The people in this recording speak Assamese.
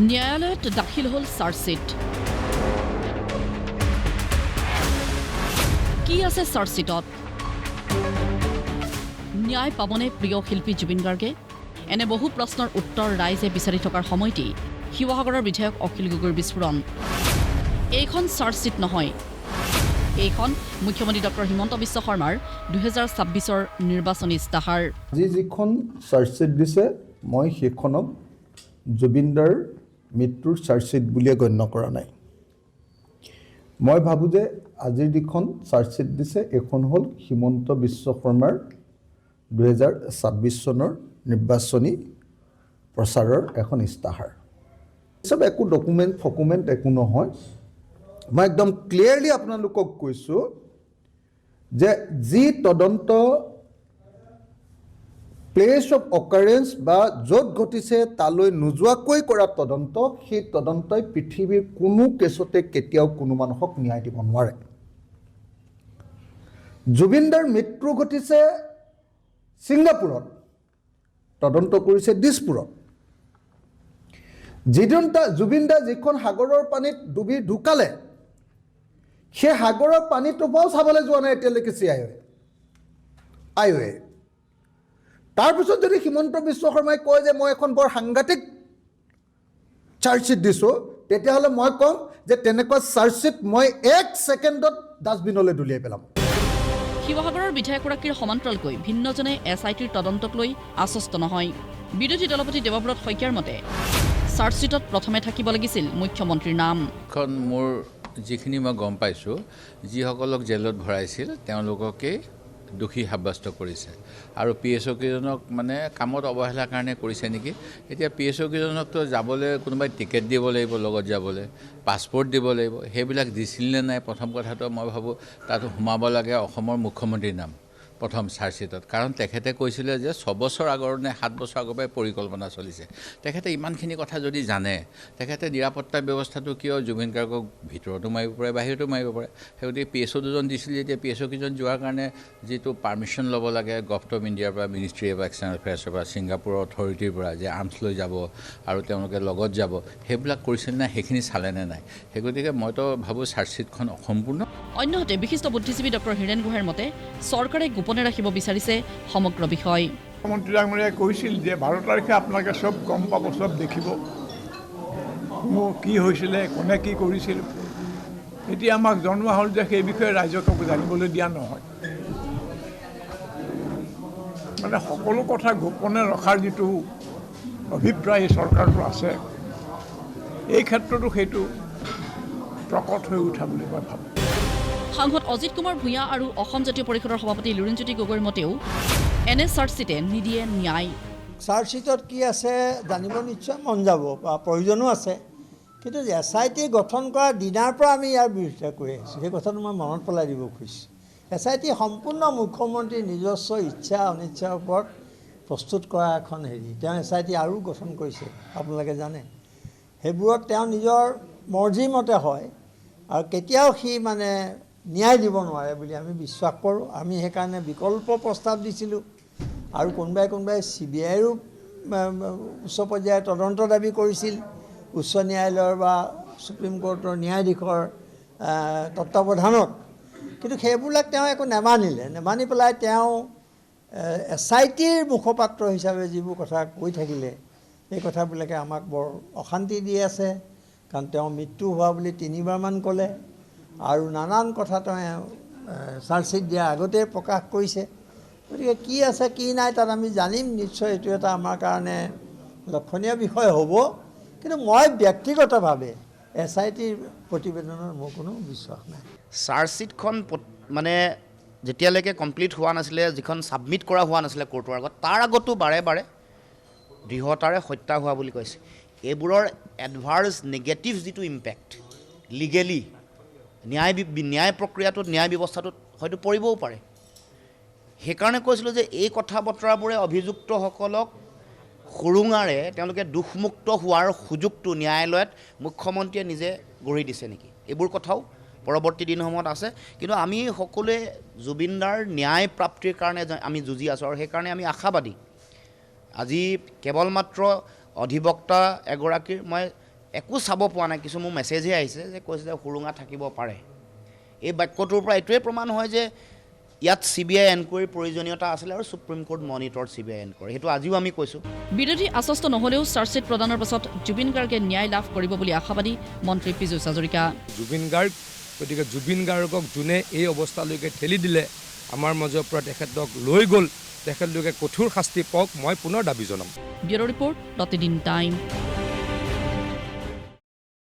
ন্যায়ালয়ত দাখিল হ'ল চাৰ্জশ্বিট। কি আছে চাৰ্জশ্বিটত? ন্যায় পাবনে প্ৰিয় শিল্পী জুবিন গাৰ্গে? এনে বহু প্ৰশ্নৰ উত্তৰ ৰাইজে বিচাৰি থকাৰ সময়তেই শিৱসাগৰৰ বিধায়ক অখিল গগৈৰ বিস্ফোৰণ। এইখন চাৰ্জশ্বিট নহয়, এইখন মুখ্যমন্ত্ৰী ডক্টৰ হিমন্ত বিশ্ব শৰ্মাৰ 2026-ৰ নিৰ্বাচনী ইস্তাহাৰ। আজি যিখন চাৰ্জশ্বিট দিছে মই সেইখনক জুবিনদাৰ মৃত্যুৰ চাৰ্জশ্বিট বুলিয়ে গণ্য কৰা নাই। মই ভাবোঁ যে আজিৰ যিখন চাৰ্জশ্বিট দিছে এইখন হ'ল হিমন্ত বিশ্ব শৰ্মাৰ 2026 চনৰ নিৰ্বাচনী প্ৰচাৰৰ এখন ইস্তাহাৰ। চব একো ডকুমেণ্ট একো নহয়। মই একদম ক্লিয়াৰলি আপোনালোকক কৈছোঁ যে যি তদন্ত প্লেচ অফ অকাৰেঞ্চ বা য'ত ঘটিছে তালৈ নোযোৱাকৈ কৰা তদন্ত, সেই তদন্তই পৃথিৱীৰ কোনো কেছতে কেতিয়াও কোনো মানুহক ন্যায় দিব নোৱাৰে। জুবিনদাৰ মৃত্যু ঘটিছে ছিংগাপুৰত, তদন্ত কৰিছে দিছপুৰত। জুবিনদা যিখন সাগৰৰ পানীত ডুবি ঢুকালে, সেই সাগৰৰ পানীটোপাও চাবলৈ যোৱা নাই এতিয়ালৈকে আইঅ'এ। তাৰপিছত যদি হিমন্ত বিশ্ব শৰ্মাই কয় যে মই এখন বৰ সাংঘাতিক চাৰ্জশ্বিট দিছোঁ, তেতিয়াহ'লে মই ক'ম যে তেনেকুৱা চাৰ্জশ্বিট মই 1 ছেকেণ্ডত ডাষ্টবিনলৈ দলিয়াই পেলাম। শিৱসাগৰৰ বিধায়কগৰাকীৰ সমান্তৰালকৈ ভিন্নজনে SITৰ তদন্তক লৈ আশ্বস্ত নহয়। বিৰোধী দলপতি দেৱব্ৰত শইকীয়াৰ মতে চাৰ্জশ্বিটত প্ৰথমে থাকিব লাগিছিল মুখ্যমন্ত্ৰীৰ নাম। মোৰ যিখিনি মই গম পাইছোঁ, যিসকলক জেলত ভৰাইছিল তেওঁলোককে দোষী সাব্যস্ত কৰিছে আৰু PSO কেইজনক মানে কামত অৱহেলাৰ কাৰণে কৰিছে নেকি। এতিয়া PSO কেইজনকতো যাবলৈ কোনোবাই টিকেট দিব লাগিব, লগত যাবলৈ পাছপৰ্ট দিব লাগিব। সেইবিলাক দিছিল নে নাই? প্ৰথম কথাটো মই ভাবোঁ তাত সোমাব লাগে অসমৰ মুখ্যমন্ত্ৰীৰ নাম প্ৰথম চাৰ্জশ্বিটত, কাৰণ তেখেতে কৈছিলে যে 6 বছৰ আগৰ নে 7 বছৰ আগৰ পৰাই পৰিকল্পনা চলিছে। তেখেতে ইমানখিনি কথা যদি জানে, তেখেতে নিৰাপত্তা ব্যৱস্থাটো কিয় জুবিন গাৰ্গক ভিতৰতো মাৰিব পাৰে, বাহিৰতো মাৰিব পাৰে। সেই গতিকে PSO দুজন দিছিল যেতিয়া PSO কেইজন যোৱাৰ কাৰণে যিটো পাৰ্মিশ্যন ল'ব লাগে গভৰ্ণমেণ্ট অফ ইণ্ডিয়াৰ পৰা, মিনিষ্ট্ৰী অফ এক্সটাৰ্নেল এফেয়াৰ্ছৰ পৰা, ছিংগাপুৰৰ অথৰিটিৰ পৰা, যে আৰ্মছ লৈ যাব আৰু তেওঁলোকে লগত যাব, সেইবিলাক কৰিছিল নে, সেইখিনি চালেনে নাই? সেই গতিকে মইতো ভাবোঁ চাৰ্জশ্বিটখন অসম্পূৰ্ণ। অন্যহাতে বিশিষ্ট বুদ্ধিজীৱী ডক্টৰ হীৰেণ গোহাঁইৰ মতে চৰকাৰে গোপনে ৰাখিব বিচাৰিছে সমগ্ৰ বিষয়। মুখ্যমন্ত্ৰী ডাঙৰীয়াই কৈছিল যে 12 তাৰিখে আপোনালোকে চব গম পাব, চব দেখিব, কি হৈছিলে, কোনে কি কৰিছিল। এতিয়া আমাক জনোৱা হ'ল যে সেই বিষয়ে ৰাইজক জানিবলৈ দিয়া নহয়। মানে সকলো কথা গোপনে ৰখাৰ যিটো অভিপ্ৰায় চৰকাৰটো আছে, এই ক্ষেত্ৰতো সেইটো প্ৰকট হৈ উঠা বুলি মই ভাবোঁ। সাংসদ অজিত কুমাৰ ভূঞা আৰু অসম জাতীয় পৰিষদৰ সভাপতি লুৰিণজ্যোতি গগৈৰ মতেও এনে চাৰ্জশ্বিটে নিদিয়ে ন্যায়। চাৰ্জশ্বিটত কি আছে জানিব নিশ্চয় মন যাব বা প্ৰয়োজনো আছে, কিন্তু SIT গঠন কৰা দিনাৰ পৰা আমি ইয়াৰ বিৰোধিতা কৰি আহিছোঁ। সেই কথাটো মই মনত পেলাই দিব খুজিছোঁ। SIT সম্পূৰ্ণ মুখ্যমন্ত্ৰীৰ নিজস্ব ইচ্ছা অনিচ্ছাৰ ওপৰত প্ৰস্তুত কৰা এখন হেৰি। তেওঁ SIT আৰু গঠন কৰিছে, আপোনালোকে জানে। সেইবোৰত তেওঁ নিজৰ মৰ্জিমতে হয় আৰু কেতিয়াও সি মানে ন্যায় দিব নোৱাৰে বুলি আমি বিশ্বাস কৰোঁ। আমি সেইকাৰণে বিকল্প প্ৰস্তাৱ দিছিলোঁ আৰু কোনোবাই CBIৰো উচ্চ পৰ্যায়ৰ তদন্ত দাবী কৰিছিল, উচ্চ ন্যায়ালয়ৰ বা সুপ্ৰিম কোৰ্টৰ ন্যায়াধীশৰ তত্ত্বাৱধানত। কিন্তু সেইবিলাক তেওঁ একো নেমানি পেলাই তেওঁ SITৰ মুখপাত্ৰ হিচাপে যিবোৰ কথা কৈ থাকিলে, এই কথাবিলাকে আমাক বৰ অশান্তি দি আছে। কাৰণ তেওঁ মৃত্যু হোৱা বুলি 3বাৰমান ক'লে আৰু নানান কথা তেওঁ চাৰ্জশ্বিট দিয়াৰ আগতে প্ৰকাশ কৰিছে। গতিকে কি আছে কি নাই তাত আমি জানিম নিশ্চয়। এইটো এটা আমাৰ কাৰণে লক্ষণীয় বিষয় হ'ব। কিন্তু মই ব্যক্তিগতভাৱে SITৰ প্ৰতিবেদনৰ মোৰ কোনো বিশ্বাস নাই। চাৰ্জশ্বিটখন মানে যেতিয়ালৈকে কমপ্লিট হোৱা নাছিলে, যিখন ছাবমিট কৰা হোৱা নাছিলে কোৰ্টৰ আগত, তাৰ আগতো বাৰে বাৰে দৃঢ়তাৰে হত্যা হোৱা বুলি কৈছে। এইবোৰৰ এডভাৰ্ছ নেগেটিভ যিটো ইম্পেক্ট লিগেলি ন্যায় প্ৰক্ৰিয়াটোত, ন্যায় ব্যৱস্থাটোত হয়তো পৰিবও পাৰে। সেইকাৰণে কৈছিলোঁ যে এই কথা বতৰাবোৰে অভিযুক্তসকলক সুৰুঙাৰে তেওঁলোকে দোষমুক্ত হোৱাৰ সুযোগটো ন্যায়ালয়ত মুখ্যমন্ত্ৰীয়ে নিজে গঢ়ি দিছে নেকি, এইবোৰ কথাও পৰৱৰ্তী দিনসমূহত আছে। কিন্তু আমি সকলোৱে জুবিনদাৰ ন্যায় প্ৰাপ্তিৰ কাৰণে আমি যুঁজি আছোঁ আৰু সেইকাৰণে আমি আশাবাদী। আজি কেৱল মাত্ৰ অধিবক্তা এগৰাকীৰ মই একো চাব পোৱা নাই। কিছু মোৰ মেছেজহে আহিছে যে কৈছে যে সুৰুঙা থাকিব পাৰে। এই বাক্যটোৰ পৰা এইটোৱে প্ৰমাণ হয় যে ইয়াত CBI এনকুৱাৰীৰ প্ৰয়োজনীয়তা আছিলে আৰু supreme court monitor CBI enquiry. সেইটো আজিও আমি কৈছোঁ। বিৰোধী আশ্বস্ত নহ'লেও চাৰ্জশ্বিট প্ৰদানৰ পাছত জুবিন গাৰ্গে ন্যায় লাভ কৰিব বুলি আশাবাদী মন্ত্ৰী পীযুষ হাজৰিকা। জুবিন গাৰ্গ, গতিকে জুবিন গাৰ্গক যোনে এই অৱস্থালৈকে ঠেলি দিলে, আমাৰ মাজৰ পৰা তেখেতক লৈ গ'ল, তেখেতলোকে কঠোৰ শাস্তি পাওক, মই পুনৰ দাবী জনাম। ব্যুৰ' ৰিপৰ্ট, প্ৰতিদিন টাইম।